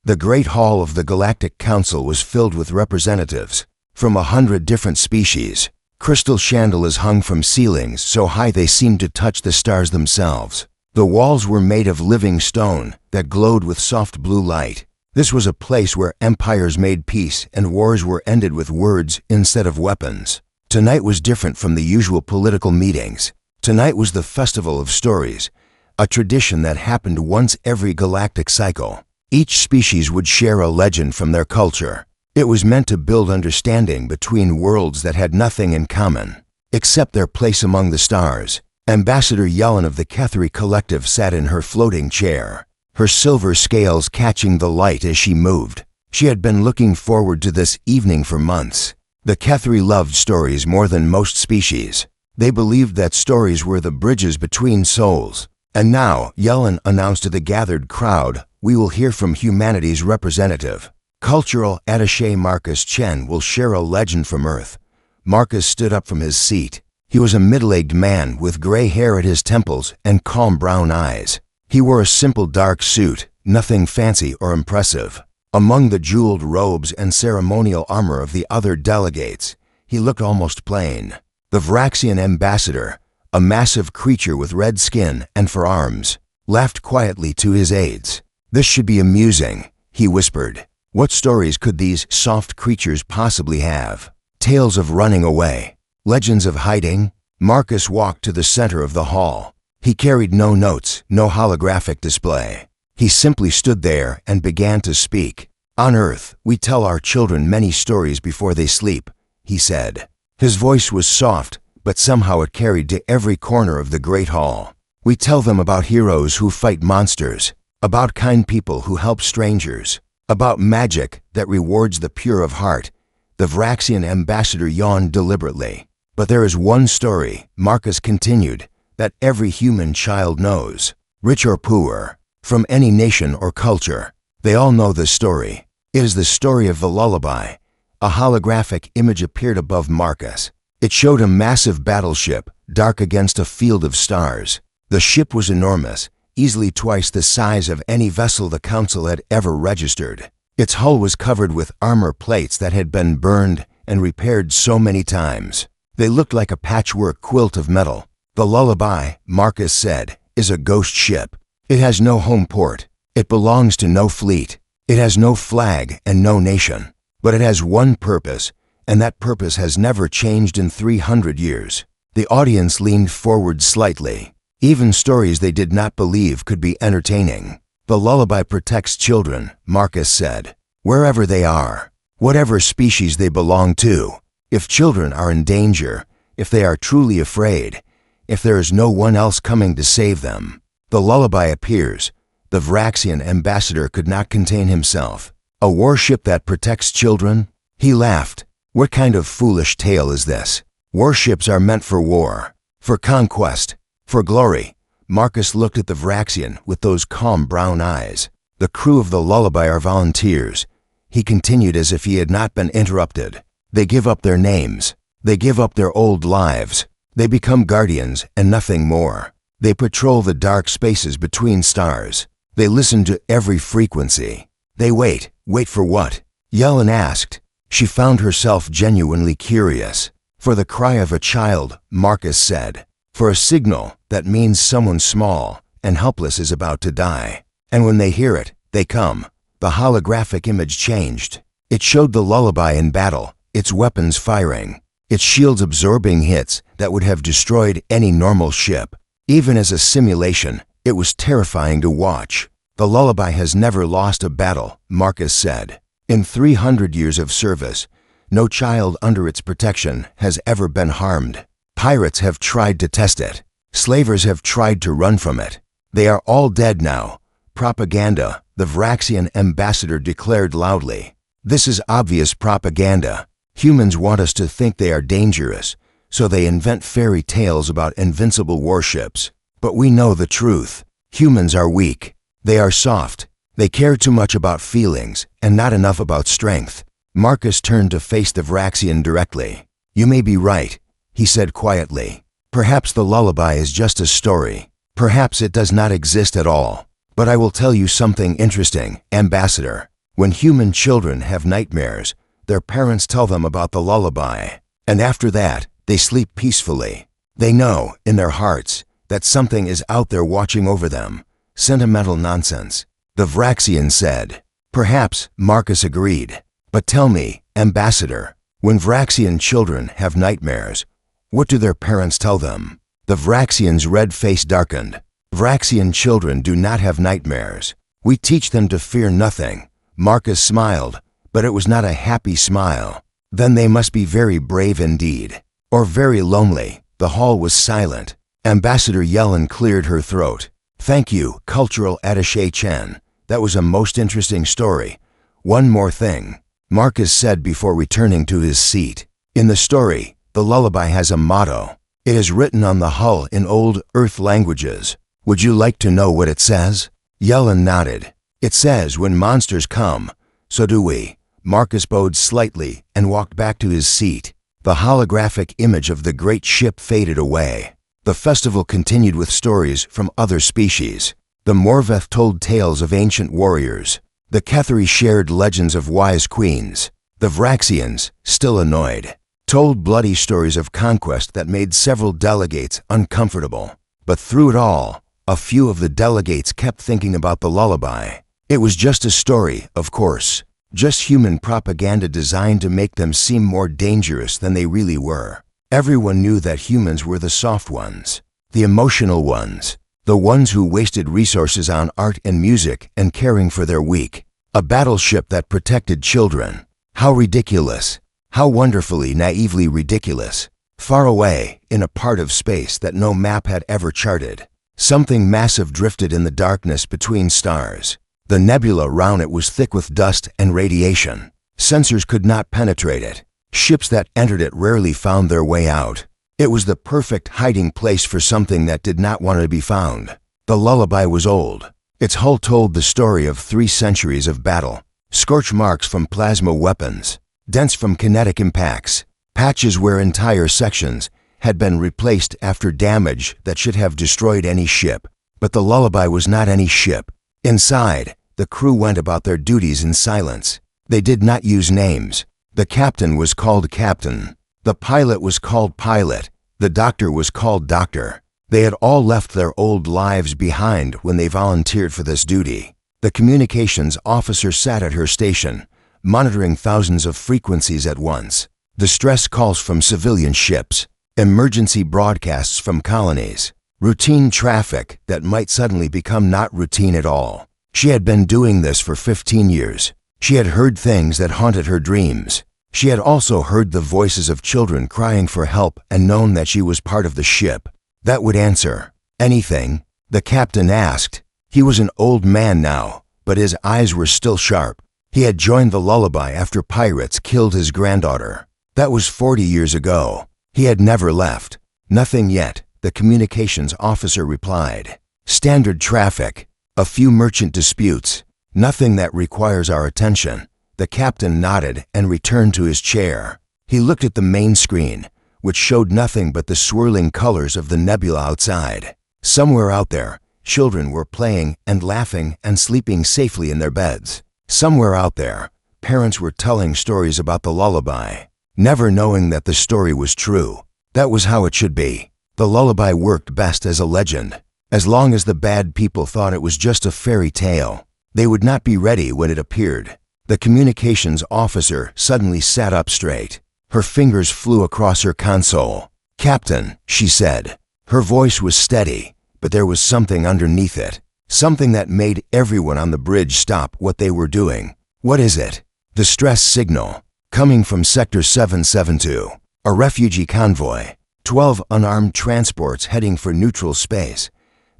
The Great Hall of the Galactic Council was filled with representatives from 100 different species. Crystal chandeliers hung from ceilings so high they seemed to touch the stars themselves. The walls were made of living stone that glowed with soft blue light. This was a place where empires made peace and wars were ended with words instead of weapons. Tonight was different from the usual political meetings. Tonight was the Festival of Stories, a tradition that happened once every galactic cycle. Each species would share a legend from their culture. It was meant to build understanding between worlds that had nothing in common, except their place among the stars. Ambassador Yellen of the Kethri Collective sat in her floating chair, her silver scales catching the light as she moved. She had been looking forward to this evening for months. The Kethri loved stories more than most species. They believed that stories were the bridges between souls. And now, Yellen announced to the gathered crowd, "We will hear from humanity's representative. Cultural attaché Marcus Chen will share a legend from Earth." Marcus stood up from his seat. He was a middle-aged man with gray hair at his temples and calm brown eyes. He wore a simple dark suit, nothing fancy or impressive. Among the jeweled robes and ceremonial armor of the other delegates, he looked almost plain. The Vraxian ambassador, a massive creature with red skin and forearms, laughed quietly to his aides. "This should be amusing," he whispered. What stories could these soft creatures possibly have? Tales of running away? Legends of hiding? Marcus walked to the center of the hall. He carried no notes, no holographic display. He simply stood there and began to speak. "On Earth, we tell our children many stories before they sleep," he said. His voice was soft, but somehow it carried to every corner of the Great Hall. "We tell them about heroes who fight monsters, about kind people who help strangers, about magic that rewards the pure of heart." The Vraxian ambassador yawned deliberately. "But there is one story," Marcus continued, "that every human child knows, rich or poor, from any nation or culture. They all know this story. It is the story of the lullaby." A holographic image appeared above Marcus. It showed a massive battleship, dark against a field of stars. The ship was enormous, easily twice the size of any vessel the Council had ever registered. Its hull was covered with armor plates that had been burned and repaired so many times. They looked like a patchwork quilt of metal. "The lullaby," Marcus said, "is a ghost ship. It has no home port. It belongs to no fleet. It has no flag and no nation. But it has one purpose, and that purpose has never changed in 300 years. The audience leaned forward slightly. Even stories they did not believe could be entertaining. "The lullaby protects children," Marcus said, "wherever they are, whatever species they belong to. If children are in danger, if they are truly afraid, if there is no one else coming to save them, the lullaby appears." The Vraxian ambassador could not contain himself. "A warship that protects children?" He laughed. "What kind of foolish tale is this? Warships are meant for war, for conquest, for glory." Marcus looked at the Vraxian with those calm brown eyes. "The crew of the lullaby are volunteers," he continued as if he had not been interrupted. "They give up their names. They give up their old lives. They become guardians and nothing more. They patrol the dark spaces between stars. They listen to every frequency. They wait. Wait for what?" Yellen asked. She found herself genuinely curious. "For the cry of a child," Marcus said. "For a signal that means someone small and helpless is about to die. And when they hear it, they come." The holographic image changed. It showed the lullaby in battle, its weapons firing, its shields absorbing hits that would have destroyed any normal ship. Even as a simulation, it was terrifying to watch. "The lullaby has never lost a battle," Marcus said. "In 300 years of service, no child under its protection has ever been harmed. Pirates have tried to test it. Slavers have tried to run from it. They are all dead now." "Propaganda," the Vraxian ambassador declared loudly. "This is obvious propaganda. Humans want us to think they are dangerous, so they invent fairy tales about invincible warships. But we know the truth. Humans are weak. They are soft. They care too much about feelings and not enough about strength." Marcus turned to face the Vraxian directly. "You may be right," he said quietly. "Perhaps the lullaby is just a story. Perhaps it does not exist at all. But I will tell you something interesting, Ambassador. When human children have nightmares, their parents tell them about the lullaby, and after that, they sleep peacefully. They know, in their hearts, that something is out there watching over them. Sentimental nonsense. The Vraxian said. Perhaps, Marcus agreed. But tell me, Ambassador, when Vraxian children have nightmares, what do their parents tell them? The Vraxian's red face darkened. Vraxian children do not have nightmares. We teach them to fear nothing. Marcus smiled, but it was not a happy smile. Then they must be very brave indeed. Or very lonely. The hall was silent. Ambassador Yellen cleared her throat. Thank you, Cultural Attaché Chen. That was a most interesting story. One more thing, Marcus said before returning to his seat. In the story, the lullaby has a motto. It is written on the hull in old Earth languages. Would you like to know what it says? Yellen nodded. It says, when monsters come, so do we. Marcus bowed slightly and walked back to his seat. The holographic image of the great ship faded away. The festival continued with stories from other species. The Morveth told tales of ancient warriors. The Ketheri shared legends of wise queens. The Vraxians, still annoyed, told bloody stories of conquest that made several delegates uncomfortable. But through it all, a few of the delegates kept thinking about the lullaby. It was just a story, of course. Just human propaganda designed to make them seem more dangerous than they really were. Everyone knew that humans were the soft ones, the emotional ones, the ones who wasted resources on art and music and caring for their weak. A battleship that protected children. How ridiculous. How wonderfully, naively ridiculous. Far away, in a part of space that no map had ever charted, something massive drifted in the darkness between stars. The nebula round it was thick with dust and radiation. Sensors could not penetrate it. Ships that entered it rarely found their way out. It was the perfect hiding place for something that did not want to be found. The lullaby was old. Its hull told the story of 3 centuries of battle. Scorch marks from plasma weapons, dents from kinetic impacts, patches where entire sections had been replaced after damage that should have destroyed any ship. But the lullaby was not any ship. Inside, the crew went about their duties in silence. They did not use names. The captain was called captain. The pilot was called pilot. The doctor was called doctor. They had all left their old lives behind when they volunteered for this duty. The communications officer sat at her station, monitoring thousands of frequencies at once. Distress calls from civilian ships, emergency broadcasts from colonies, routine traffic that might suddenly become not routine at all. She had been doing this for 15 years. She had heard things that haunted her dreams. She had also heard the voices of children crying for help and known that she was part of the ship that would answer anything. The captain asked. He was an old man now, but his eyes were still sharp. He had joined the lullaby after pirates killed his granddaughter. That was 40 years ago. He had never left. Nothing yet, the communications officer replied. Standard traffic. A few merchant disputes. Nothing that requires our attention. The captain nodded and returned to his chair. He looked at the main screen, which showed nothing but the swirling colors of the nebula outside. Somewhere out there, children were playing and laughing and sleeping safely in their beds. Somewhere out there, parents were telling stories about the lullaby, never knowing that the story was true. That was how it should be. The lullaby worked best as a legend. As long as the bad people thought it was just a fairy tale, they would not be ready when it appeared. The communications officer suddenly sat up straight. Her fingers flew across her console. Captain, she said. Her voice was steady, but there was something underneath it. Something that made everyone on the bridge stop what they were doing. What is it? Distress signal. Coming from Sector 772. A refugee convoy. 12 unarmed transports heading for neutral space.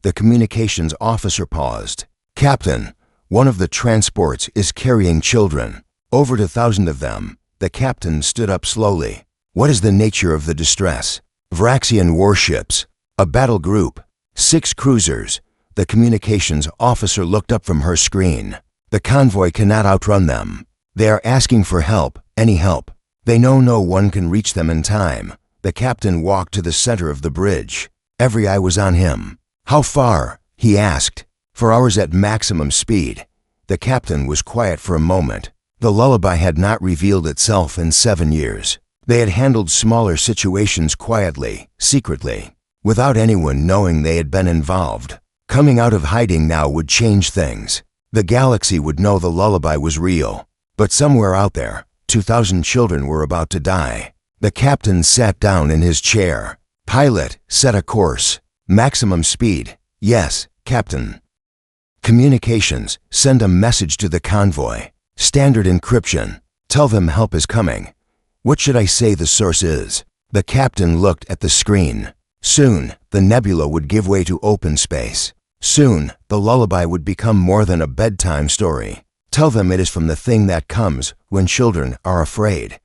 The communications officer paused. Captain, one of the transports is carrying children. Over 1,000 of them. The captain stood up slowly. What is the nature of the distress? Vraxian warships. A battle group. 6 cruisers. The communications officer looked up from her screen. The convoy cannot outrun them. They are asking for help, any help. They know no one can reach them in time. The captain walked to the center of the bridge. Every eye was on him. How far? He asked. For hours at maximum speed. The captain was quiet for a moment. The lullaby had not revealed itself in 7 years. They had handled smaller situations quietly, secretly, without anyone knowing they had been involved. Coming out of hiding now would change things. The galaxy would know the lullaby was real. But somewhere out there, 2,000 children were about to die. The captain sat down in his chair. Pilot, set a course. Maximum speed. Yes, Captain. Communications, send a message to the convoy. Standard encryption. Tell them help is coming. What should I say the source is? The captain looked at the screen. Soon, the nebula would give way to open space. Soon, the lullaby would become more than a bedtime story. Tell them it is from the thing that comes when children are afraid.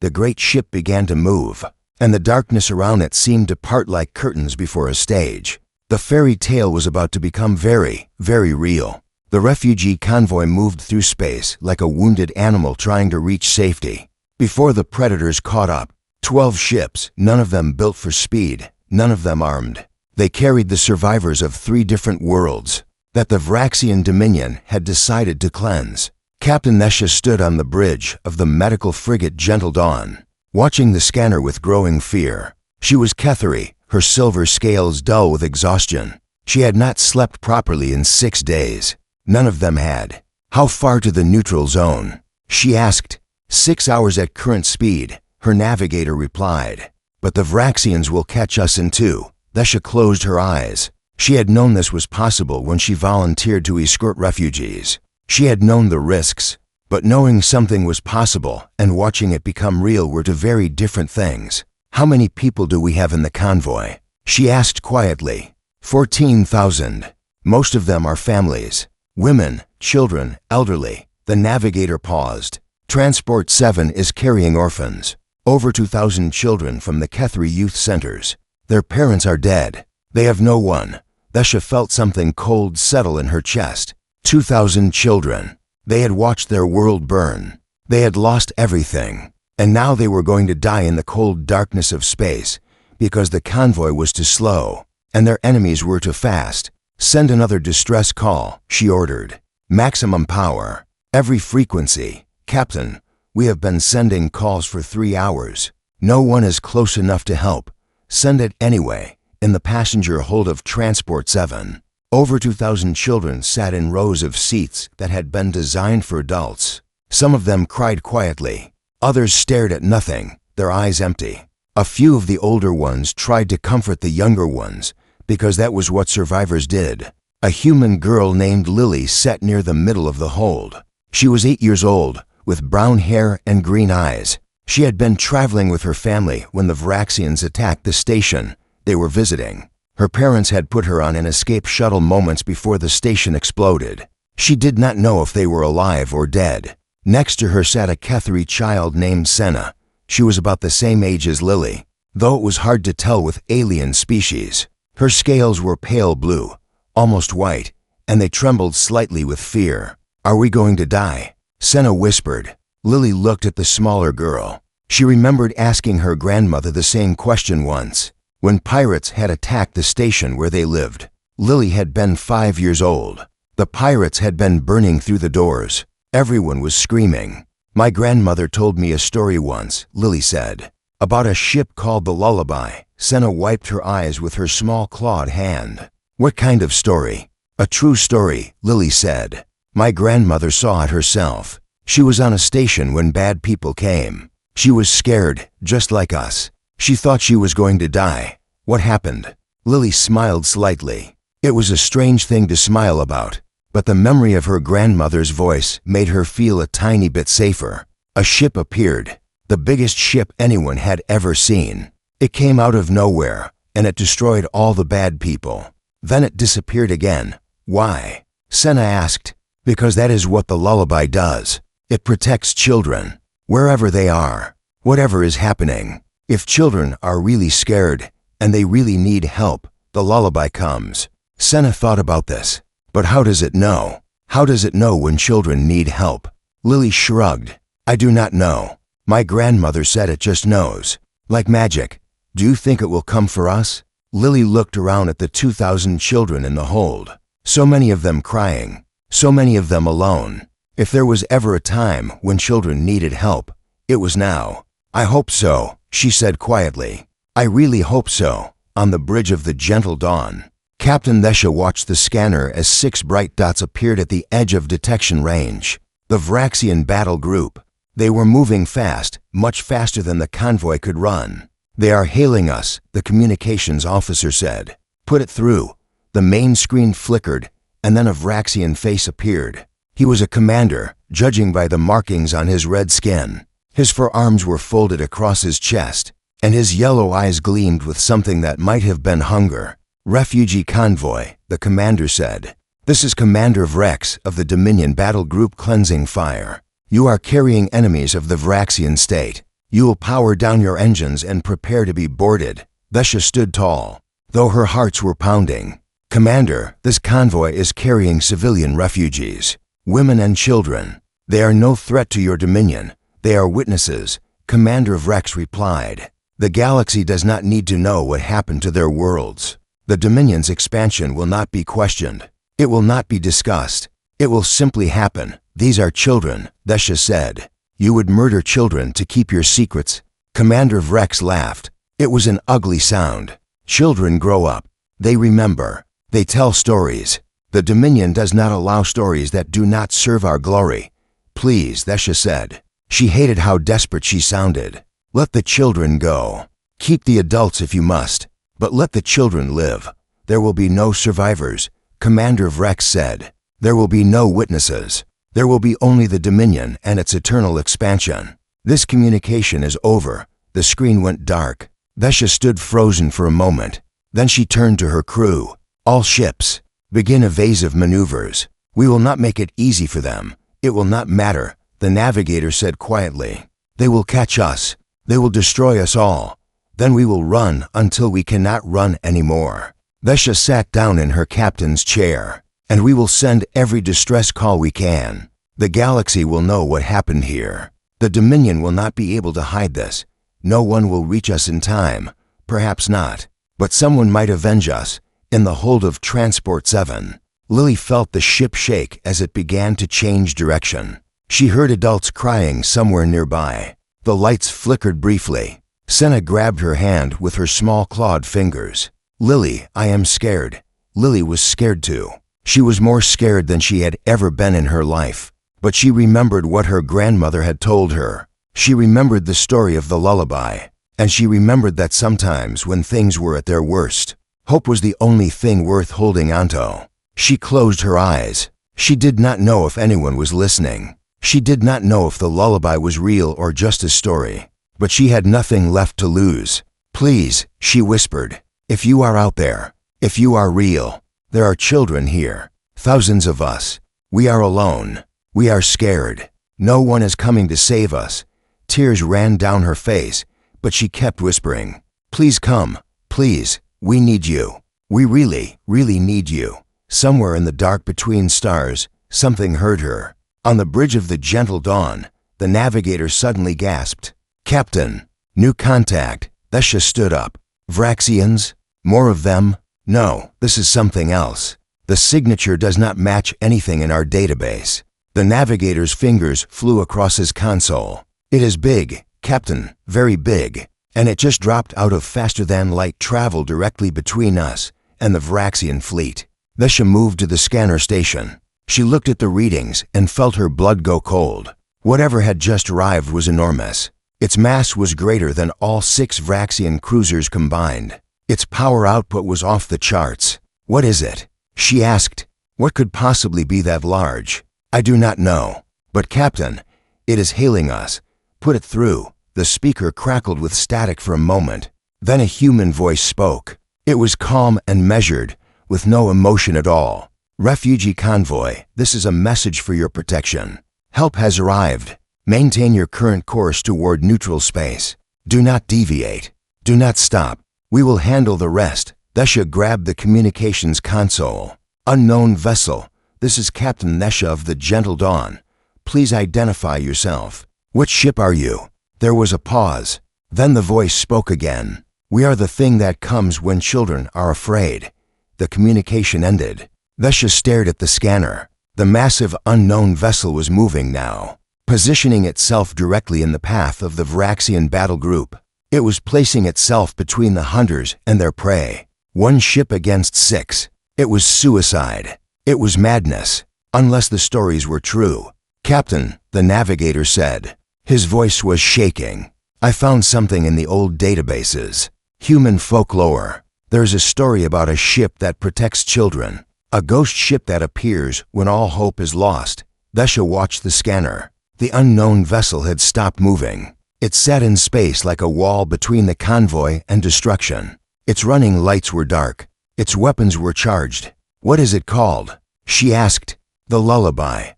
The great ship began to move, and the darkness around it seemed to part like curtains before a stage. The fairy tale was about to become very, very real. The refugee convoy moved through space like a wounded animal trying to reach safety. Before the predators caught up, 12 ships, none of them built for speed, none of them armed. They carried the survivors of 3 different worlds that the Vraxian Dominion had decided to cleanse. Captain Nesha stood on the bridge of the medical frigate Gentle Dawn, watching the scanner with growing fear. She was Ketheri, her silver scales dull with exhaustion. She had not slept properly in 6 days. None of them had. How far to the neutral zone? She asked. 6 hours at current speed, her navigator replied. But the Vraxians will catch us in 2. Nesha closed her eyes. She had known this was possible when she volunteered to escort refugees. She had known the risks, but knowing something was possible and watching it become real were 2 very different things. How many people do we have in the convoy? She asked quietly. 14,000. Most of them are families. Women, children, elderly. The navigator paused. Transport 7 is carrying orphans. Over 2,000 children from the Ketheri youth centers. Their parents are dead. They have no one. Nesha felt something cold settle in her chest. 2,000 children. They had watched their world burn. They had lost everything. And now they were going to die in the cold darkness of space because the convoy was too slow and their enemies were too fast. Send another distress call, she ordered. Maximum power. Every frequency. Captain, we have been sending calls for 3 hours. No one is close enough to help. Send it anyway. In the passenger hold of Transport 7. Over 2,000 children sat in rows of seats that had been designed for adults. Some of them cried quietly. Others stared at nothing, their eyes empty. A few of the older ones tried to comfort the younger ones, because that was what survivors did. A human girl named Lily sat near the middle of the hold. She was 8 years old, with brown hair and green eyes. She had been traveling with her family when the Vraxians attacked the station they were visiting. Her parents had put her on an escape shuttle moments before the station exploded. She did not know if they were alive or dead. Next to her sat a Ketheri child named Senna. She was about the same age as Lily, though it was hard to tell with alien species. Her scales were pale blue, almost white, and they trembled slightly with fear. Are we going to die? Senna whispered. Lily looked at the smaller girl. She remembered asking her grandmother the same question once, when pirates had attacked the station where they lived. Lily had been 5 years old. The pirates had been burning through the doors. Everyone was screaming. My grandmother told me a story once, Lily said, about a ship called the Lullaby. Senna wiped her eyes with her small clawed hand. What kind of story? A true story, Lily said. My grandmother saw it herself. She was on a station when bad people came. She was scared, just like us. She thought she was going to die. What happened? Lily smiled slightly. It was a strange thing to smile about, but the memory of her grandmother's voice made her feel a tiny bit safer. A ship appeared, the biggest ship anyone had ever seen. It came out of nowhere, and it destroyed all the bad people. Then it disappeared again. Why? Senna asked. Because that is what the lullaby does. It protects children, wherever they are, whatever is happening. If children are really scared and they really need help, the lullaby comes. Senna thought about this. But how does it know? How does it know when children need help? Lily shrugged. I do not know. My grandmother said it just knows. Like magic. Do you think it will come for us? Lily looked around at the 2,000 children in the hold. So many of them crying. So many of them alone. If there was ever a time when children needed help, it was now. I hope so, she said quietly. I really hope so. On the bridge of the gentle dawn, Captain Thesha watched the scanner as 6 bright dots appeared at the edge of detection range. The Vraxian battle group. They were moving fast, much faster than the convoy could run. They are hailing us, the communications officer said. Put it through. The main screen flickered, and then a Vraxian face appeared. He was a commander, judging by the markings on his red skin. His forearms were folded across his chest, and his yellow eyes gleamed with something that might have been hunger. Refugee convoy, the commander said. This is Commander Vrex of the Dominion Battle Group Cleansing Fire. You are carrying enemies of the Vraxian state. You will power down your engines and prepare to be boarded. Thesha stood tall, though her hearts were pounding. Commander, this convoy is carrying civilian refugees, women and children. They are no threat to your dominion. They are witnesses, Commander Vrex replied. The galaxy does not need to know what happened to their worlds. The Dominion's expansion will not be questioned. It will not be discussed. It will simply happen. These are children, Thesha said. You would murder children to keep your secrets. Commander Vrex laughed. It was an ugly sound. Children grow up. They remember. They tell stories. The Dominion does not allow stories that do not serve our glory. Please, Thesha said. She hated how desperate she sounded. Let the children go. Keep the adults if you must, but let the children live. There will be no survivors, Commander Vrex said. There will be no witnesses. There will be only the Dominion and its eternal expansion. This communication is over. The screen went dark. Thesha stood frozen for a moment. Then she turned to her crew. All ships, begin evasive maneuvers. We will not make it easy for them. It will not matter, the navigator said quietly. They will catch us. They will destroy us all. Then we will run until we cannot run anymore. Thesha sat down in her captain's chair. And we will send every distress call we can. The galaxy will know what happened here. The Dominion will not be able to hide this. No one will reach us in time. Perhaps not. But someone might avenge us. In the hold of Transport 7. Lily felt the ship shake as it began to change direction. She heard adults crying somewhere nearby. The lights flickered briefly. Senna grabbed her hand with her small clawed fingers. Lily, I am scared. Lily was scared too. She was more scared than she had ever been in her life. But she remembered what her grandmother had told her. She remembered the story of the lullaby. And she remembered that sometimes when things were at their worst, hope was the only thing worth holding onto. She closed her eyes. She did not know if anyone was listening. She did not know if the lullaby was real or just a story. But she had nothing left to lose. Please, she whispered. If you are out there, if you are real, there are children here. Thousands of us. We are alone. We are scared. No one is coming to save us. Tears ran down her face, but she kept whispering. Please come. Please. We need you. We really, really need you. Somewhere in the dark between stars, something heard her. On the bridge of the gentle dawn, the navigator suddenly gasped. Captain, new contact. Thesha stood up. Vraxians? More of them? No, this is something else. The signature does not match anything in our database. The navigator's fingers flew across his console. It is big, Captain, very big. And it just dropped out of faster-than-light travel directly between us and the Vraxian fleet. Thesha moved to the scanner station. She looked at the readings and felt her blood go cold. Whatever had just arrived was enormous. Its mass was greater than all 6 Vraxian cruisers combined. Its power output was off the charts. What is it? She asked. What could possibly be that large? I do not know. But Captain, it is hailing us. Put it through. The speaker crackled with static for a moment. Then a human voice spoke. It was calm and measured, with no emotion at all. Refugee convoy, this is a message for your protection. Help has arrived. Maintain your current course toward neutral space. Do not deviate. Do not stop. We will handle the rest. Thesha grabbed the communications console. Unknown vessel. This is Captain Thesha of the Gentle Dawn. Please identify yourself. What ship are you? There was a pause. Then the voice spoke again. We are the thing that comes when children are afraid. The communication ended. Thesha stared at the scanner. The massive unknown vessel was moving now, positioning itself directly in the path of the Vraxian battle group. It was placing itself between the hunters and their prey. One ship against 6. It was suicide. It was madness, unless the stories were true. "Captain," the navigator said. His voice was shaking. "I found something in the old databases. Human folklore. There's a story about a ship that protects children. A ghost ship that appears when all hope is lost." Vesha watched the scanner. The unknown vessel had stopped moving. It sat in space like a wall between the convoy and destruction. Its running lights were dark. Its weapons were charged. "What is it called?" she asked. "The lullaby."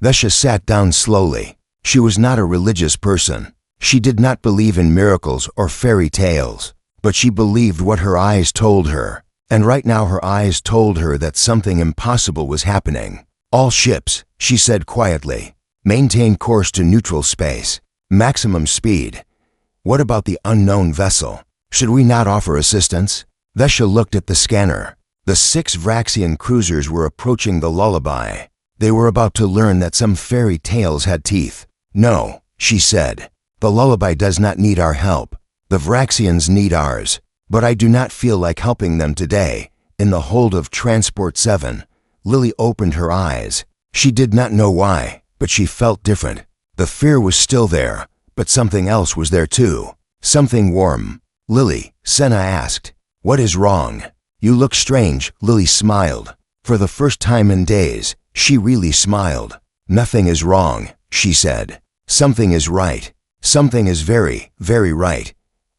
Vesha sat down slowly. She was not a religious person. She did not believe in miracles or fairy tales, but she believed what her eyes told her. And right now her eyes told her that something impossible was happening. "All ships," she said quietly, "maintain course to neutral space. Maximum speed." "What about the unknown vessel? Should we not offer assistance?" Vesha looked at the scanner. The 6 Vraxian cruisers were approaching the lullaby. They were about to learn that some fairy tales had teeth. "No," she said. "The lullaby does not need our help. The Vraxians need ours. But I do not feel like helping them today." In the hold of Transport 7, Lily opened her eyes. She did not know why, but she felt different. The fear was still there, but something else was there too. Something warm. "Lily," Senna asked, "what is wrong?" "You look strange," Lily smiled. For the first time in days, she really smiled. "Nothing is wrong," she said. "Something is right. Something is very, very right."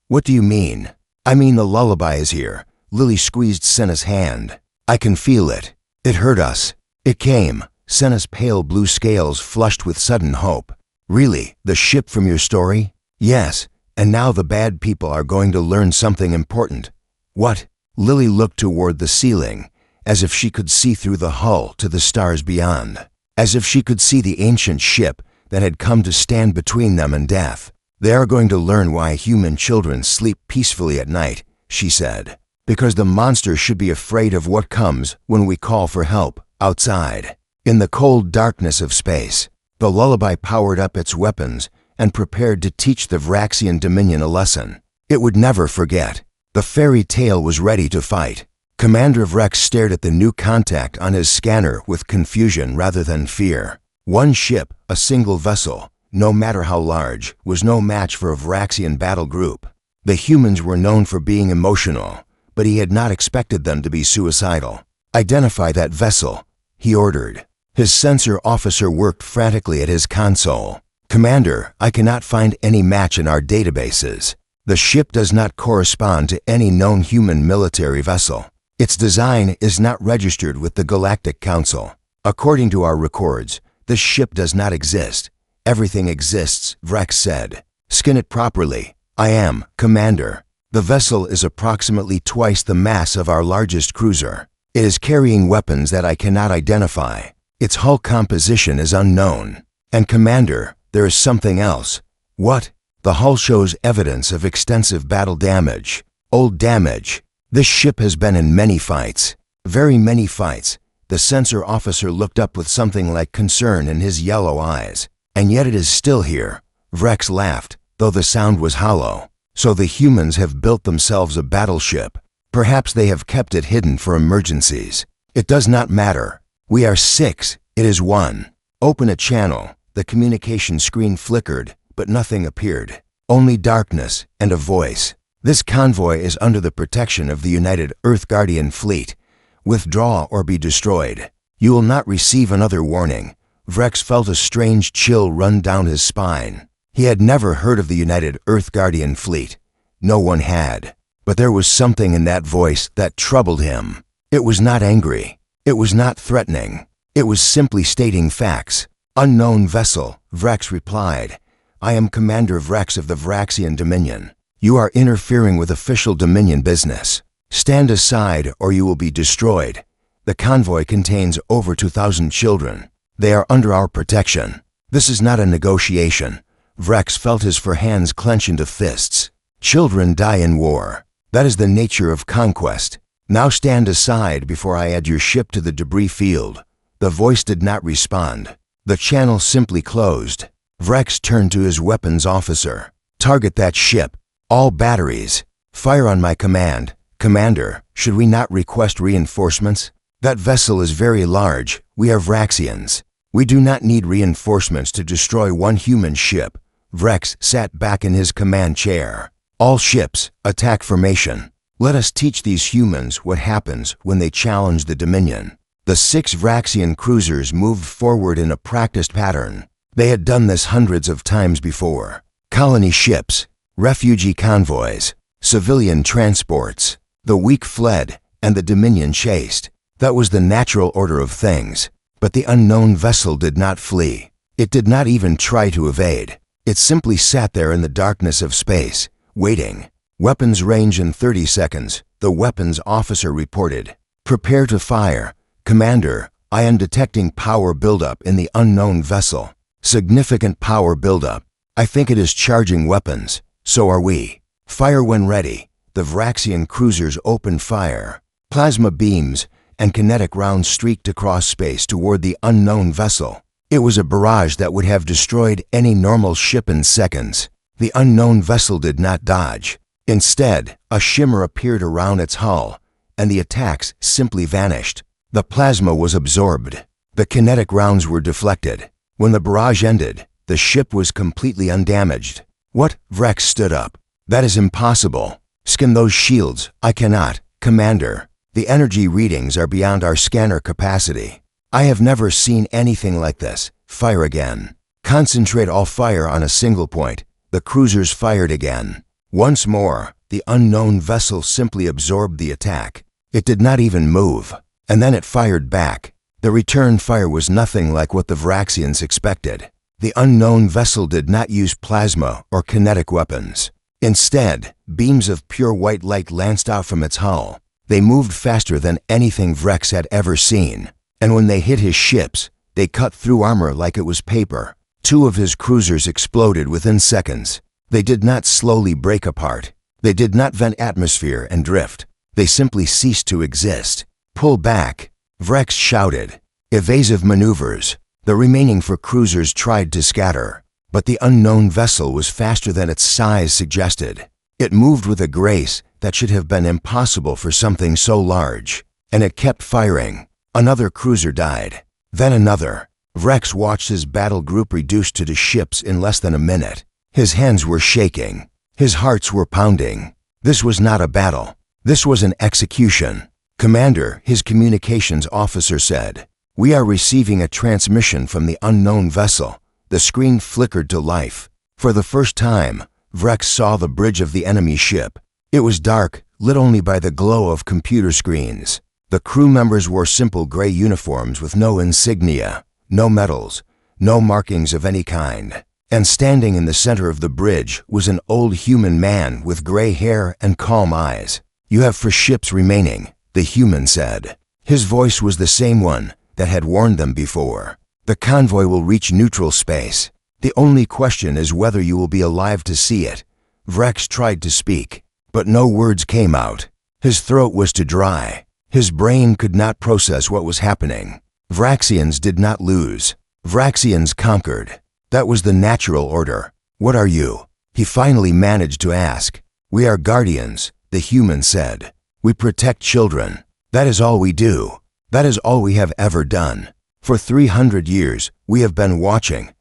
"What do you mean?" "I mean the lullaby is here." Lily squeezed Senna's hand. "I can feel it. It hurt us. It came." Senna's pale blue scales flushed with sudden hope. "Really? The ship from your story?" "Yes, and now the bad people are going to learn something important." "What?" Lily looked toward the ceiling, as if she could see through the hull to the stars beyond, as if she could see the ancient ship that had come to stand between them and death. "They are going to learn why human children sleep peacefully at night," she said. "Because the monsters should be afraid of what comes when we call for help outside." In the cold darkness of space, the lullaby powered up its weapons and prepared to teach the Vraxian Dominion a lesson. It would never forget. The fairy tale was ready to fight. Commander Vrex stared at the new contact on his scanner with confusion rather than fear. One ship, a single vessel, no matter how large, was no match for a Vraxian battle group. The humans were known for being emotional, but he had not expected them to be suicidal. "Identify that vessel," he ordered. His sensor officer worked frantically at his console. "Commander, I cannot find any match in our databases. The ship does not correspond to any known human military vessel. Its design is not registered with the Galactic Council. According to our records, this ship does not exist." "Everything exists," Vrex said. "Skin it properly." "I am, Commander." The vessel is approximately twice the mass of our largest cruiser. It is carrying weapons that I cannot identify. Its hull composition is unknown. And Commander, there is something else. "What?" "The hull shows evidence of extensive battle damage. Old damage. This ship has been in many fights. Very many fights." The sensor officer looked up with something like concern in his yellow eyes. "And yet it is still here." Vrex laughed, though the sound was hollow. "So the humans have built themselves a battleship. Perhaps they have kept it hidden for emergencies. It does not matter. We are 6. It is 1. Open a channel." The communication screen flickered, but nothing appeared. Only darkness and a voice. "This convoy is under the protection of the United Earth Guardian Fleet. Withdraw or be destroyed. You will not receive another warning." Vrex felt a strange chill run down his spine. He had never heard of the United Earth Guardian Fleet. No one had. But there was something in that voice that troubled him. It was not angry. It was not threatening. It was simply stating facts. "Unknown vessel," Vrex replied. "I am Commander Vrex of the Vraxian Dominion. You are interfering with official Dominion business. Stand aside or you will be destroyed. The convoy contains over 2,000 children. They are under our protection. This is not a negotiation." Vrex felt his hands clench into fists. "Children die in war. That is the nature of conquest. Now stand aside before I add your ship to the debris field." The voice did not respond. The channel simply closed. Vrex turned to his weapons officer. "Target that ship. All batteries. Fire on my command. Commander, should we not request reinforcements? That vessel is very large. We are Vraxians. We do not need reinforcements to destroy one human ship." Vrex sat back in his command chair. "All ships, attack formation. Let us teach these humans what happens when they challenge the Dominion." The 6 Vraxian cruisers moved forward in a practiced pattern. They had done this hundreds of times before. Colony ships, refugee convoys, civilian transports. The weak fled, and the Dominion chased. That was the natural order of things. But the unknown vessel did not flee. It did not even try to evade. It simply sat there in the darkness of space, waiting. "Weapons range in 30 seconds, the weapons officer reported. "Prepare to fire. Commander, I am detecting power buildup in the unknown vessel. Significant power buildup. I think it is charging weapons. So are we. Fire when ready." The Vraxian cruisers opened fire. Plasma beams and kinetic rounds streaked across space toward the unknown vessel. It was a barrage that would have destroyed any normal ship in seconds. The unknown vessel did not dodge. Instead, a shimmer appeared around its hull, and the attacks simply vanished. The plasma was absorbed. The kinetic rounds were deflected. When the barrage ended, the ship was completely undamaged. "What?" Vrex stood up. "That is impossible. Scan those shields." "I cannot, Commander. The energy readings are beyond our scanner capacity. I have never seen anything like this." "Fire again. Concentrate all fire on a single point." The cruisers fired again. Once more, the unknown vessel simply absorbed the attack. It did not even move. And then it fired back. The return fire was nothing like what the Vraxians expected. The unknown vessel did not use plasma or kinetic weapons. Instead, beams of pure white light lanced out from its hull. They moved faster than anything Vrex had ever seen. And when they hit his ships, they cut through armor like it was paper. 2 of his cruisers exploded within seconds. They did not slowly break apart. They did not vent atmosphere and drift. They simply ceased to exist. "Pull back," Vrex shouted. Evasive maneuvers. The remaining 4 cruisers tried to scatter. But the unknown vessel was faster than its size suggested. It moved with a grace that should have been impossible for something so large. And it kept firing. Another cruiser died. Then another. Vrex watched his battle group reduced to 2 ships in less than a minute. His hands were shaking. His hearts were pounding. This was not a battle. This was an execution. "Commander," his communications officer said, "we are receiving a transmission from the unknown vessel." The screen flickered to life. For the first time, Vrex saw the bridge of the enemy ship. It was dark, lit only by the glow of computer screens. The crew members wore simple gray uniforms with no insignia, no medals, no markings of any kind. And standing in the center of the bridge was an old human man with gray hair and calm eyes. "You have 4 ships remaining," the human said. His voice was the same one that had warned them before. "The convoy will reach neutral space. The only question is whether you will be alive to see it." Vrex tried to speak, but no words came out. His throat was too dry. His brain could not process what was happening. Vraxians did not lose. Vraxians conquered. That was the natural order. "What are you?" he finally managed to ask. "We are guardians," the human said. "We protect children. That is all we do. That is all we have ever done. For 300 years, we have been watching,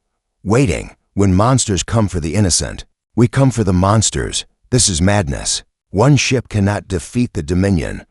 waiting. When monsters come for the innocent, we come for the monsters. This is madness. One ship cannot defeat the Dominion.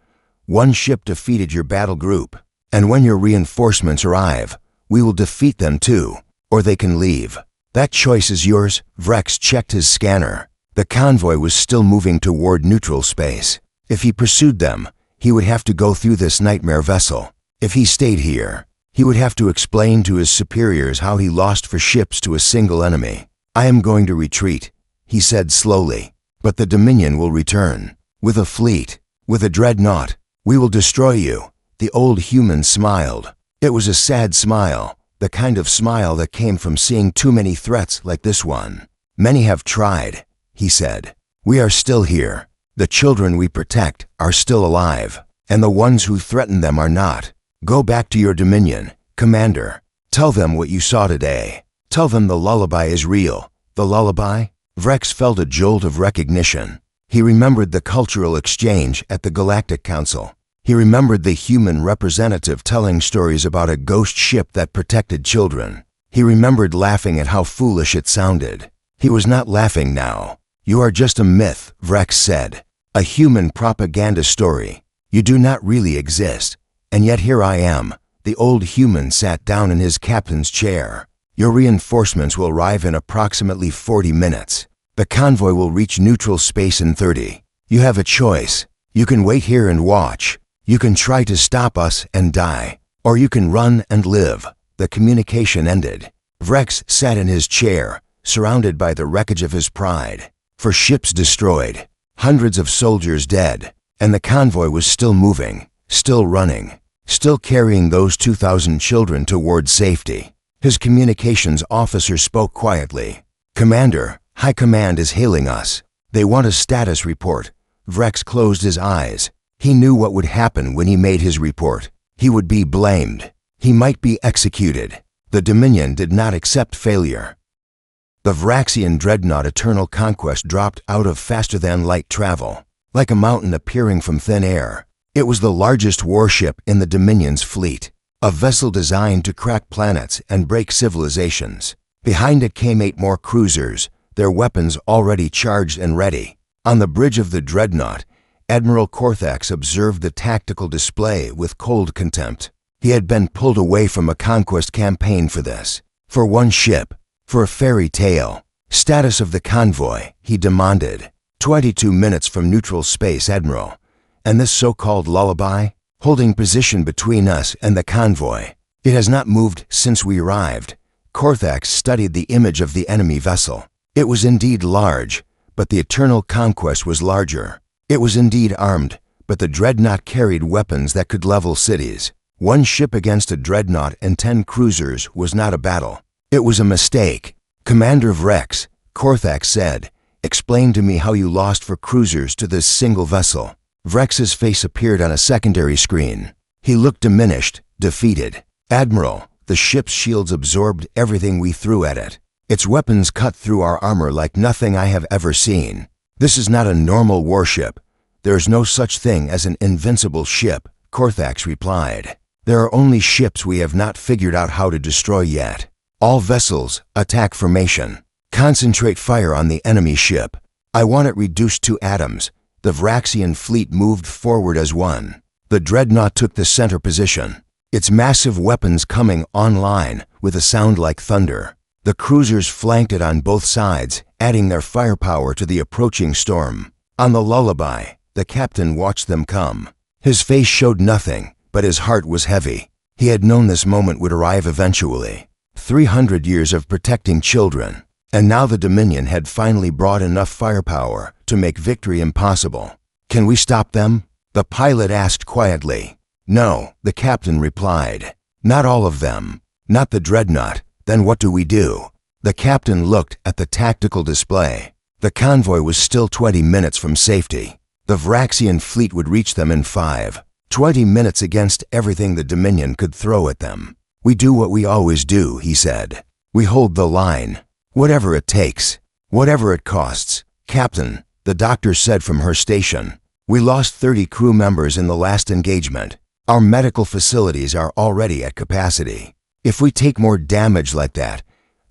One ship defeated your battle group. And when your reinforcements arrive, we will defeat them too, or they can leave. That choice is yours." Vrex checked his scanner. The convoy was still moving toward neutral space. If he pursued them, he would have to go through this nightmare vessel. If he stayed here, he would have to explain to his superiors how he lost 4 ships to a single enemy. "I am going to retreat," he said slowly. "But the Dominion will return. With a fleet. With a dreadnought. We will destroy you." The old human smiled. It was a sad smile, the kind of smile that came from seeing too many threats like this one. "Many have tried," he said. "We are still here. The children we protect are still alive, and the ones who threaten them are not. Go back to your Dominion. Commander, tell them what you saw today. Tell them the lullaby is real. The lullaby? Vrex felt a jolt of recognition. He remembered the cultural exchange at the Galactic Council. He remembered the human representative telling stories about a ghost ship that protected children. He remembered laughing at how foolish it sounded. He was not laughing now. You are just a myth, Vrex said. A human propaganda story. You do not really exist. And yet here I am. The old human sat down in his captain's chair. Your reinforcements will arrive in approximately 40 minutes. The convoy will reach neutral space in 30. You have a choice. You can wait here and watch. You can try to stop us and die. Or you can run and live. The communication ended. Vrex sat in his chair, surrounded by the wreckage of his pride. For ships destroyed, hundreds of soldiers dead, and the convoy was still moving, still running, still carrying those 2,000 children toward safety. His communications officer spoke quietly. Commander, High Command is hailing us. They want a status report. Vrex closed his eyes. He knew what would happen when he made his report. He would be blamed. He might be executed. The Dominion did not accept failure. The Vraxian dreadnought Eternal Conquest dropped out of faster-than-light travel, like a mountain appearing from thin air. It was the largest warship in the Dominion's fleet, a vessel designed to crack planets and break civilizations. Behind it came 8 more cruisers, their weapons already charged and ready. On the bridge of the dreadnought, Admiral Korthax observed the tactical display with cold contempt. He had been pulled away from a conquest campaign for this. For one ship. For a fairy tale. Status of the convoy, he demanded. 22 minutes from neutral space, Admiral. And this so-called lullaby? Holding position between us and the convoy. It has not moved since we arrived. Korthax studied the image of the enemy vessel. It was indeed large, but the Eternal Conquest was larger. It was indeed armed, but the dreadnought carried weapons that could level cities. One ship against a dreadnought and 10 cruisers was not a battle. It was a mistake. Commander Vrex, Korthax said, explain to me how you lost 4 cruisers to this single vessel. Vrex's face appeared on a secondary screen. He looked diminished, defeated. Admiral, the ship's shields absorbed everything we threw at it. Its weapons cut through our armor like nothing I have ever seen. This is not a normal warship. There is no such thing as an invincible ship, Korthax replied. There are only ships we have not figured out how to destroy yet. All vessels, attack formation. Concentrate fire on the enemy ship. I want it reduced to atoms. The Vraxian fleet moved forward as one. The dreadnought took the center position, its massive weapons coming online with a sound like thunder. The cruisers flanked it on both sides, adding their firepower to the approaching storm. On the lullaby, the captain watched them come. His face showed nothing, but his heart was heavy. He had known this moment would arrive eventually. 300 years of protecting children, and now the Dominion had finally brought enough firepower to make victory impossible. Can we stop them? The pilot asked quietly. No, the captain replied. Not all of them. Not the dreadnought. Then what do we do? The captain looked at the tactical display. The convoy was still 20 minutes from safety. The Vraxian fleet would reach them in 5. 20 minutes against everything the Dominion could throw at them. We do what we always do, he said. We hold the line. Whatever it takes. Whatever it costs. Captain, the doctor said from her station. We lost 30 crew members in the last engagement. Our medical facilities are already at capacity. If we take more damage like that,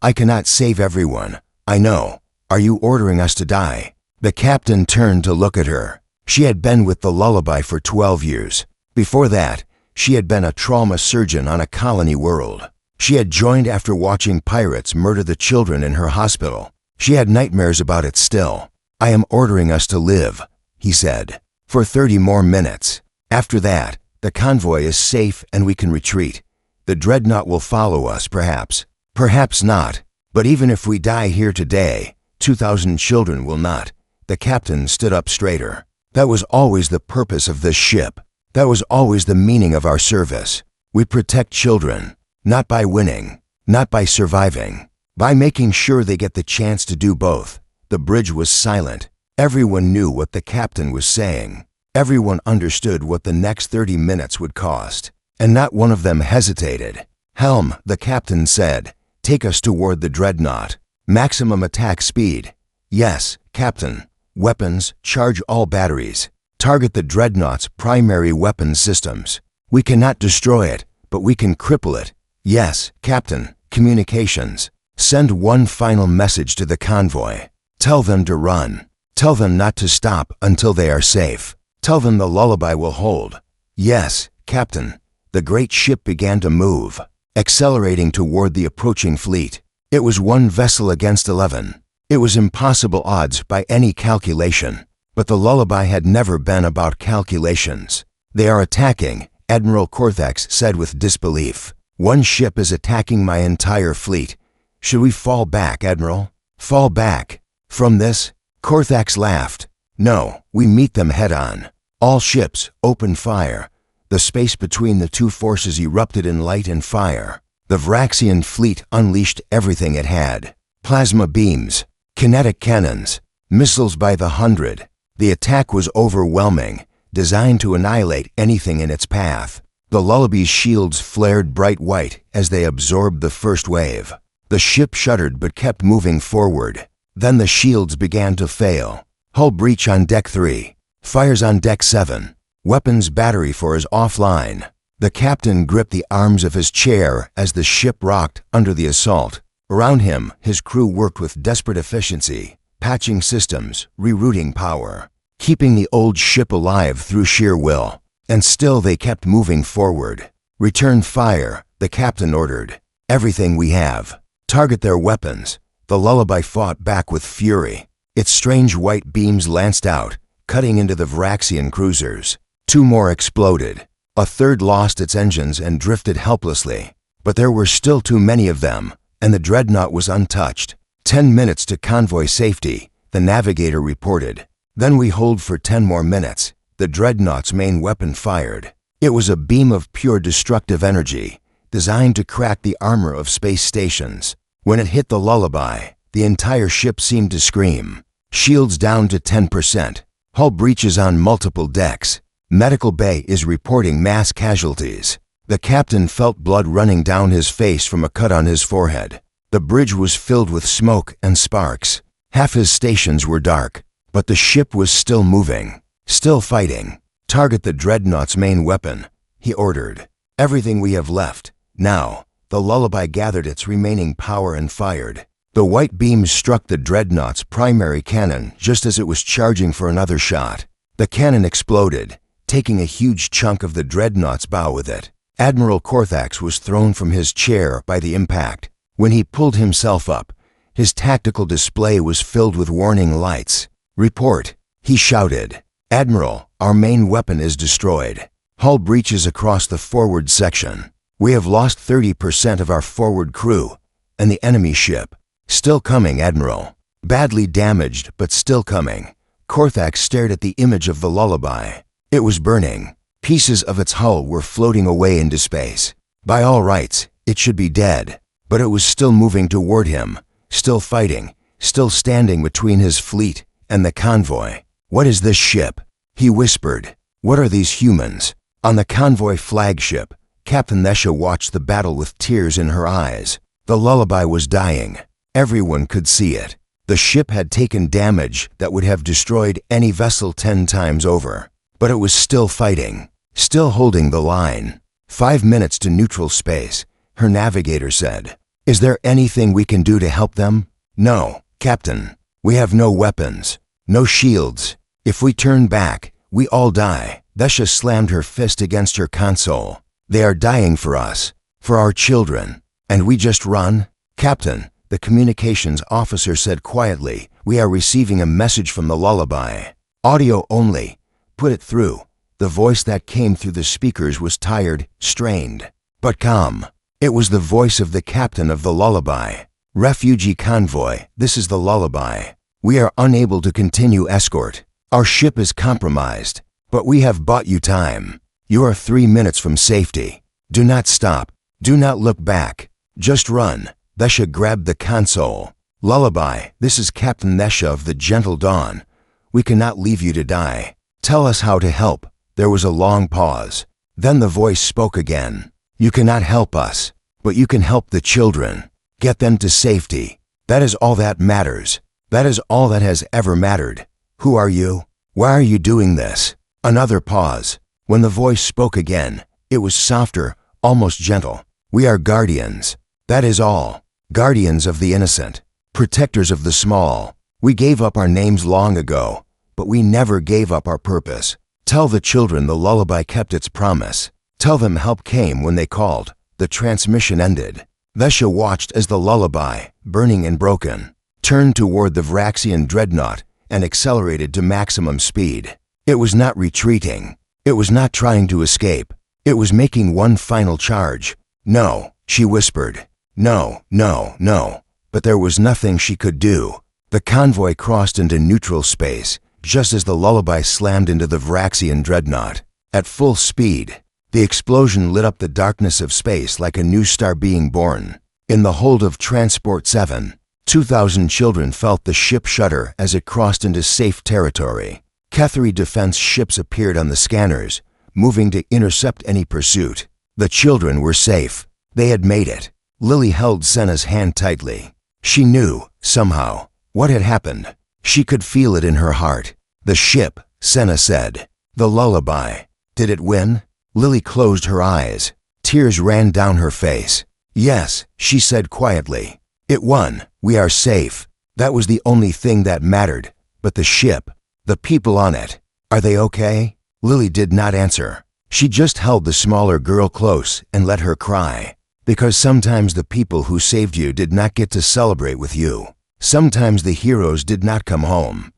I cannot save everyone. I know. Are you ordering us to die? The captain turned to look at her. She had been with the lullaby for 12 years. Before that, she had been a trauma surgeon on a colony world. She had joined after watching pirates murder the children in her hospital. She had nightmares about it still. I am ordering us to live, he said, for 30 more minutes. After that, the convoy is safe and we can retreat. The dreadnought will follow us, perhaps. Perhaps not. But even if we die here today, 2,000 children will not. The captain stood up straighter. That was always the purpose of this ship. That was always the meaning of our service. We protect children, not by winning, not by surviving, by making sure they get the chance to do both. The bridge was silent. Everyone knew what the captain was saying. Everyone understood what the next 30 minutes would cost. And not one of them hesitated. "Helm," the captain said. "Take us toward the dreadnought. Maximum attack speed." "Yes, Captain." "Weapons, charge all batteries. Target the dreadnought's primary weapons systems. We cannot destroy it, but we can cripple it." "Yes, Captain." "Communications. Send one final message to the convoy. Tell them to run. Tell them not to stop until they are safe. Tell them the lullaby will hold." "Yes, Captain." The great ship began to move, accelerating toward the approaching fleet. It was one vessel against 11. It was impossible odds by any calculation, but the lullaby had never been about calculations. "They are attacking," Admiral Korthax said with disbelief. "One ship is attacking my entire fleet. Should we fall back, Admiral?" "Fall back? From this?" Korthax laughed. "No, we meet them head-on. All ships, open fire." The space between the two forces erupted in light and fire. The Vraxian fleet unleashed everything it had. Plasma beams, kinetic cannons, missiles by the hundred. The attack was overwhelming, designed to annihilate anything in its path. The lullaby's shields flared bright white as they absorbed the first wave. The ship shuddered but kept moving forward. Then the shields began to fail. "Hull breach on deck 3. Fires on deck 7. Weapons battery 4 is offline." The captain gripped the arms of his chair as the ship rocked under the assault. Around him, his crew worked with desperate efficiency, patching systems, rerouting power, keeping the old ship alive through sheer will. And still they kept moving forward. "Return fire," the captain ordered. "Everything we have. Target their weapons." The lullaby fought back with fury. Its strange white beams lanced out, cutting into the Vraxian cruisers. 2 more exploded. A third lost its engines and drifted helplessly. But there were still too many of them, and the dreadnought was untouched. 10 minutes to convoy safety, the navigator reported. "Then we hold for 10 more minutes." The dreadnought's main weapon fired. It was a beam of pure destructive energy, designed to crack the armor of space stations. When it hit the lullaby, the entire ship seemed to scream. Shields down to 10%. Hull breaches on multiple decks. Medical bay is reporting mass casualties. The captain felt blood running down his face from a cut on his forehead. The bridge was filled with smoke and sparks. Half his stations were dark, but the ship was still moving, still fighting. "Target the dreadnought's main weapon," he ordered. "Everything we have left. Now." The lullaby gathered its remaining power and fired. The white beams struck the dreadnought's primary cannon just as it was charging for another shot. The cannon exploded, taking a huge chunk of the dreadnought's bow with it. Admiral Korthax was thrown from his chair by the impact. When he pulled himself up, his tactical display was filled with warning lights. "Report," he shouted. "Admiral, our main weapon is destroyed. Hull breaches across the forward section. We have lost 30% of our forward crew, and the enemy ship. Still coming, Admiral. Badly damaged, but still coming." Korthax stared at the image of the lullaby. It was burning. Pieces of its hull were floating away into space. By all rights, it should be dead, but it was still moving toward him, still fighting, still standing between his fleet and the convoy. "What is this ship?" he whispered. "What are these humans?" On the convoy flagship, Captain Nesha watched the battle with tears in her eyes. The lullaby was dying. Everyone could see it. The ship had taken damage that would have destroyed any vessel 10 times over. But it was still fighting, still holding the line. 5 minutes to neutral space, her navigator said. "Is there anything we can do to help them?" "No, Captain. We have no weapons, no shields. If we turn back, we all die." Vesha slammed her fist against her console. "They are dying for us, for our children, and we just run?" "Captain," the communications officer said quietly, "we are receiving a message from the lullaby. Audio only. Put it through." The voice that came through the speakers was tired, strained, but calm. It was the voice of the captain of the lullaby. "Refugee convoy, this is the lullaby. We are unable to continue escort. Our ship is compromised, but we have bought you time. You are 3 minutes from safety. Do not stop. Do not look back. Just run." Vesha grabbed the console. "Lullaby, this is Captain Nesha of the Gentle Dawn. We cannot leave you to die. Tell us how to help." There was a long pause. Then the voice spoke again. "You cannot help us, But you can help the children. Get them to safety. That is all that matters. That is all that has ever mattered. Who are you? Why are you doing this? Another pause. When the voice spoke again, it was softer, almost gentle. We are guardians. That is all. Guardians of the innocent. Protectors of the small. We gave up our names long ago, but we never gave up our purpose. Tell the children the lullaby kept its promise. Tell them help came when they called. The transmission ended. Vesha watched as the lullaby, burning and broken, turned toward the Vraxian dreadnought and accelerated to maximum speed. It was not retreating. It was not trying to escape. It was making one final charge. No, she whispered. No, no, no. But there was nothing she could do. The convoy crossed into neutral space, just as the lullaby slammed into the Vraxian dreadnought. At full speed, the explosion lit up the darkness of space like a new star being born. In the hold of Transport 7, 2,000 children felt the ship shudder as it crossed into safe territory. Kethri defense ships appeared on the scanners, moving to intercept any pursuit. The children were safe. They had made it. Lily held Senna's hand tightly. She knew, somehow, what had happened. She could feel it in her heart. The ship, Senna said. The lullaby. Did it win? Lily closed her eyes. Tears ran down her face. Yes, she said quietly. It won. We are safe. That was the only thing that mattered. But the ship, the people on it, are they okay? Lily did not answer. She just held the smaller girl close and let her cry. Because sometimes the people who saved you did not get to celebrate with you. Sometimes the heroes did not come home.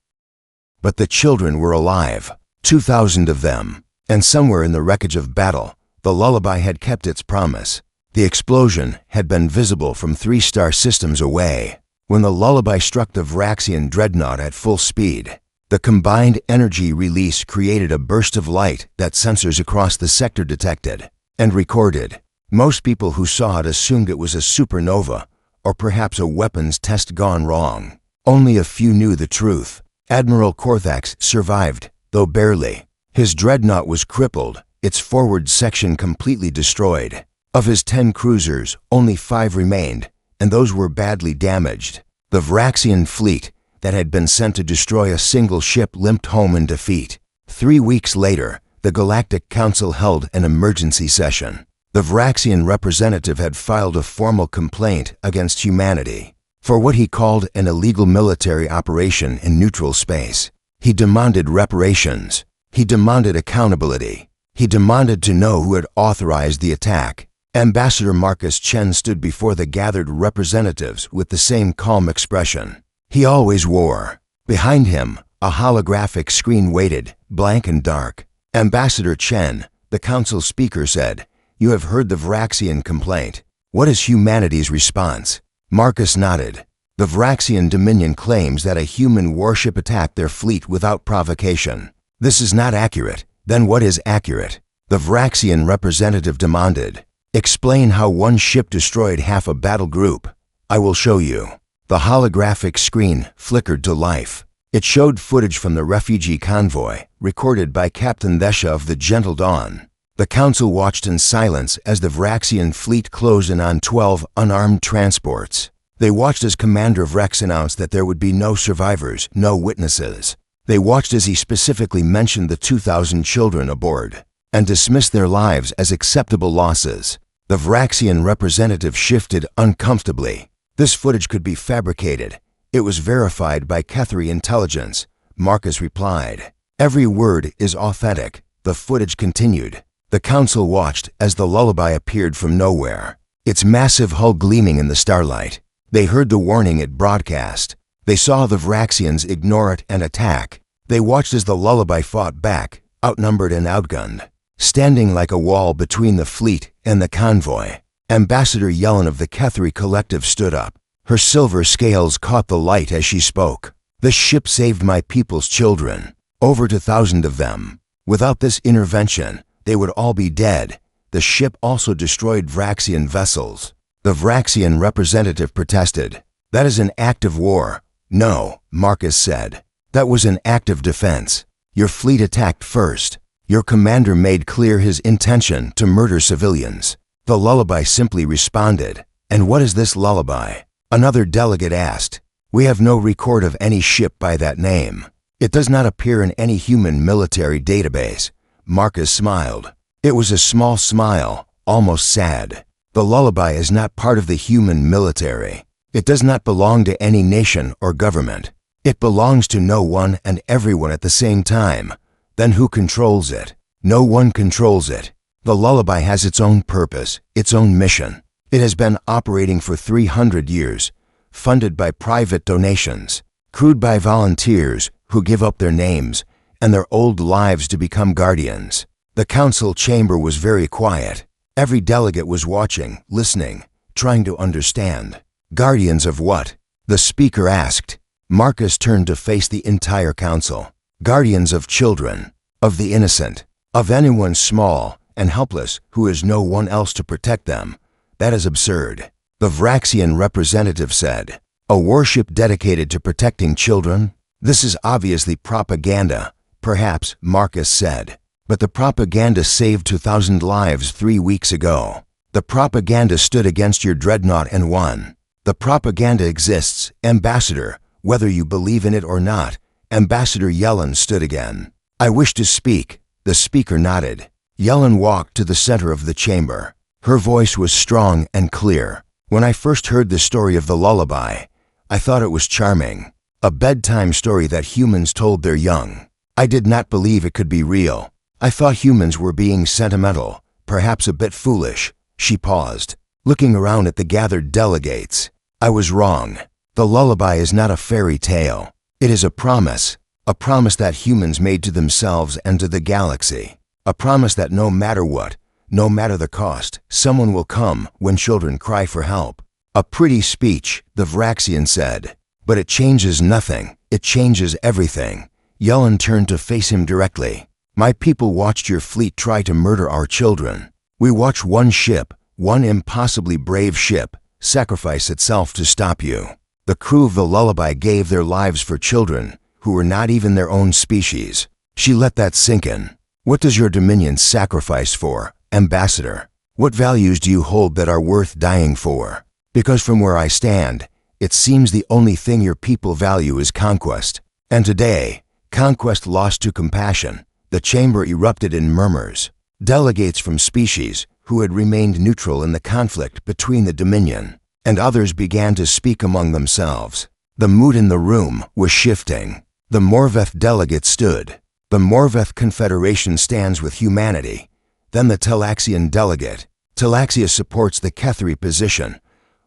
But the children were alive, 2,000 of them. And somewhere in the wreckage of battle, the lullaby had kept its promise. The explosion had been visible from 3 star systems away. When the lullaby struck the Vraxian dreadnought at full speed, the combined energy release created a burst of light that sensors across the sector detected and recorded. Most people who saw it assumed it was a supernova, or perhaps a weapons test gone wrong. Only a few knew the truth. Admiral Korthax survived, though barely. His dreadnought was crippled, its forward section completely destroyed. Of his 10 cruisers, only 5 remained, and those were badly damaged. The Vraxian fleet that had been sent to destroy a single ship limped home in defeat. 3 weeks later, the Galactic Council held an emergency session. The Vraxian representative had filed a formal complaint against humanity for what he called an illegal military operation in neutral space. He demanded reparations. He demanded accountability. He demanded to know who had authorized the attack. Ambassador Marcus Chen stood before the gathered representatives with the same calm expression he always wore. Behind him, a holographic screen waited, blank and dark. Ambassador Chen, the council speaker, said, "You have heard the Vraxian complaint. What is humanity's response?" Marcus nodded. The Vraxian Dominion claims that a human warship attacked their fleet without provocation. This is not accurate. Then what is accurate? The Vraxian representative demanded. Explain how one ship destroyed half a battle group. I will show you. The holographic screen flickered to life. It showed footage from the refugee convoy, recorded by Captain Vesha of the Gentle Dawn. The council watched in silence as the Vraxian fleet closed in on 12 unarmed transports. They watched as Commander Vrex announced that there would be no survivors, no witnesses. They watched as he specifically mentioned the 2,000 children aboard and dismissed their lives as acceptable losses. The Vraxian representative shifted uncomfortably. This footage could be fabricated. It was verified by Kethri intelligence. Marcus replied. Every word is authentic. The footage continued. The council watched as the lullaby appeared from nowhere, its massive hull gleaming in the starlight. They heard the warning it broadcast. They saw the Vraxians ignore it and attack. They watched as the lullaby fought back, outnumbered and outgunned, standing like a wall between the fleet and the convoy. Ambassador Yellen of the Kethri Collective stood up. Her silver scales caught the light as she spoke. "This ship saved my people's children, over 2,000 of them. Without this intervention, they would all be dead. The ship also destroyed Vraxian vessels." The Vraxian representative protested. "That is an act of war." "No," Marcus said. "That was an act of defense. Your fleet attacked first. Your commander made clear his intention to murder civilians. The lullaby simply responded. "And what is this lullaby?" Another delegate asked. "We have no record of any ship by that name. It does not appear in any human military database." Marcus smiled. It was a small smile, almost sad. The lullaby is not part of the human military. It does not belong to any nation or government. It belongs to no one and everyone at the same time. Then who controls it? No one controls it. The lullaby has its own purpose, its own mission. It has been operating for 300 years, funded by private donations, crewed by volunteers who give up their names and their old lives to become guardians. The council chamber was very quiet. Every delegate was watching, listening, trying to understand. Guardians of what? The speaker asked. Marcus turned to face the entire council. Guardians of children, of the innocent, of anyone small and helpless who has no one else to protect them. That is absurd. The Vraxian representative said. A warship dedicated to protecting children? This is obviously propaganda, perhaps, Marcus said. But the propaganda saved 2,000 lives 3 weeks ago. The propaganda stood against your dreadnought and won. The propaganda exists, Ambassador, whether you believe in it or not. Ambassador Yellen stood again. I wish to speak. The speaker nodded. Yellen walked to the center of the chamber. Her voice was strong and clear. When I first heard the story of the lullaby, I thought it was charming. A bedtime story that humans told their young. I did not believe it could be real. I thought humans were being sentimental, perhaps a bit foolish. She paused, looking around at the gathered delegates. I was wrong. The lullaby is not a fairy tale. It is a promise that humans made to themselves and to the galaxy. A promise that no matter what, no matter the cost, someone will come when children cry for help. A pretty speech, the Vraxian said. But it changes nothing. It changes everything. Yellen turned to face him directly. My people watched your fleet try to murder our children. We watched one ship, one impossibly brave ship, sacrifice itself to stop you. The crew of the lullaby gave their lives for children who were not even their own species. She let that sink in. What does your dominion sacrifice for, Ambassador? What values do you hold that are worth dying for? Because from where I stand, it seems the only thing your people value is conquest. And today, conquest lost to compassion. The chamber erupted in murmurs. Delegates from species who had remained neutral in the conflict between the Dominion and others began to speak among themselves. The mood in the room was shifting. The Morveth delegate stood. The Morveth Confederation stands with humanity. Then the Talaxian delegate. Talaxia supports the Kethri position.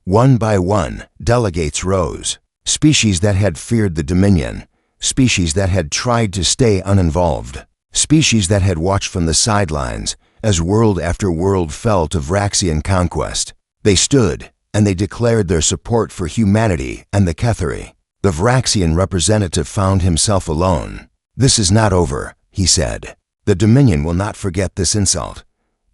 One by one, delegates rose. Species that had feared the Dominion. Species that had tried to stay uninvolved. Species that had watched from the sidelines as world after world fell to Vraxian conquest. They stood, and they declared their support for humanity and the Kethri. The Vraxian representative found himself alone. This is not over, he said. The Dominion will not forget this insult.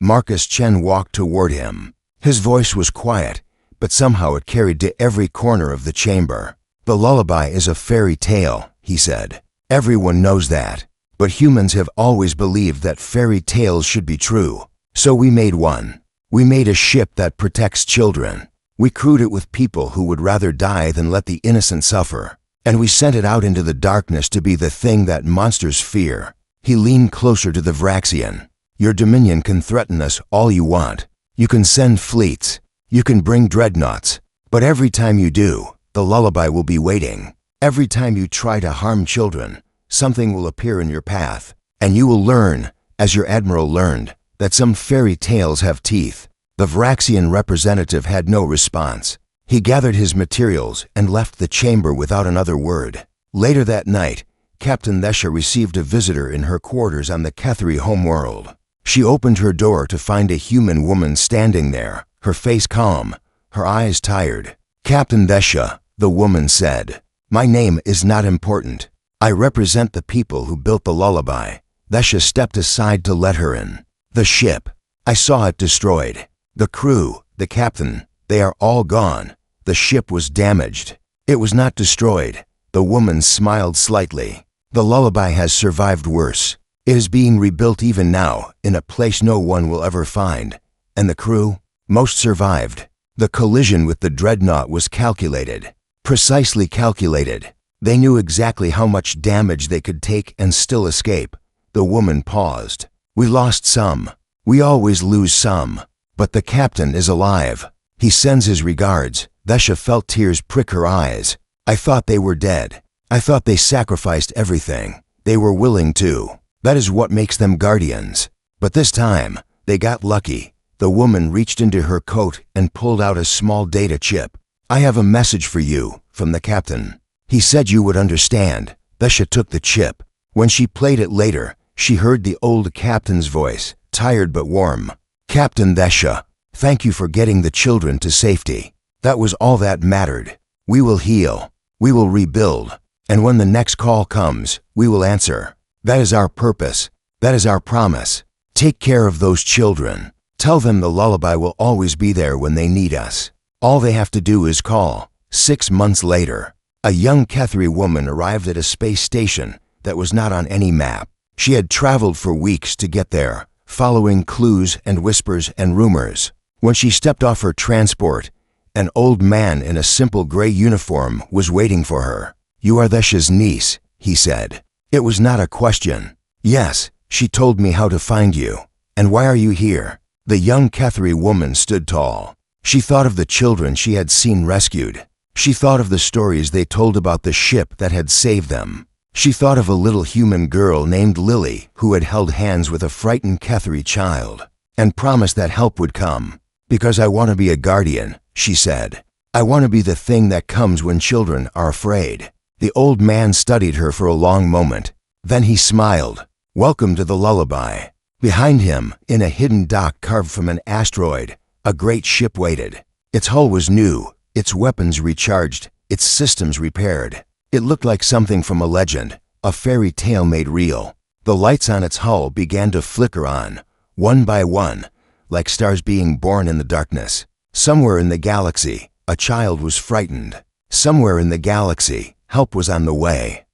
Marcus Chen walked toward him. His voice was quiet, but somehow it carried to every corner of the chamber. The lullaby is a fairy tale, he said. Everyone knows that. But humans have always believed that fairy tales should be true. So we made one. We made a ship that protects children. We crewed it with people who would rather die than let the innocent suffer. And we sent it out into the darkness to be the thing that monsters fear. He leaned closer to the Vraxian. Your Dominion can threaten us all you want. You can send fleets. You can bring dreadnoughts. But every time you do, the lullaby will be waiting. Every time you try to harm children, something will appear in your path, and you will learn, as your admiral learned, that some fairy tales have teeth. The Vraxian representative had no response. He gathered his materials and left the chamber without another word. Later that night, Captain Thesha received a visitor in her quarters on the Kethri homeworld. She opened her door to find a human woman standing there, her face calm, her eyes tired. Captain Thesha, the woman said, my name is not important. I represent the people who built the lullaby. Thesha stepped aside to let her in. The ship. I saw it destroyed. The crew, the captain, they are all gone. The ship was damaged. It was not destroyed. The woman smiled slightly. The lullaby has survived worse. It is being rebuilt even now, in a place no one will ever find. And the crew? Most survived. The collision with the dreadnought was calculated. Precisely calculated. They knew exactly how much damage they could take and still escape. The woman paused. We lost some. We always lose some. But the captain is alive. He sends his regards. Vesha felt tears prick her eyes. I thought they were dead. I thought they sacrificed everything. They were willing to. That is what makes them guardians. But this time, they got lucky. The woman reached into her coat and pulled out a small data chip. I have a message for you, from the captain. He said you would understand. Vesha took the chip. When she played it later, she heard the old captain's voice, tired but warm. Captain Vesha, thank you for getting the children to safety. That was all that mattered. We will heal. We will rebuild. And when the next call comes, we will answer. That is our purpose. That is our promise. Take care of those children. Tell them the lullaby will always be there when they need us. All they have to do is call. 6 months later, a young Kethri woman arrived at a space station that was not on any map. She had traveled for weeks to get there, following clues and whispers and rumors. When she stepped off her transport, an old man in a simple gray uniform was waiting for her. You are Vesha's niece, he said. It was not a question. Yes, she told me how to find you. And why are you here? The young Kethri woman stood tall. She thought of the children she had seen rescued. She thought of the stories they told about the ship that had saved them. She thought of a little human girl named Lily who had held hands with a frightened Kethri child and promised that help would come. Because I want to be a guardian, she said. I want to be the thing that comes when children are afraid. The old man studied her for a long moment. Then he smiled. Welcome to the lullaby. Behind him, in a hidden dock carved from an asteroid, a great ship waited. Its hull was new, its weapons recharged, its systems repaired. It looked like something from a legend, a fairy tale made real. The lights on its hull began to flicker on, one by one, like stars being born in the darkness. Somewhere in the galaxy, a child was frightened. Somewhere in the galaxy, help was on the way.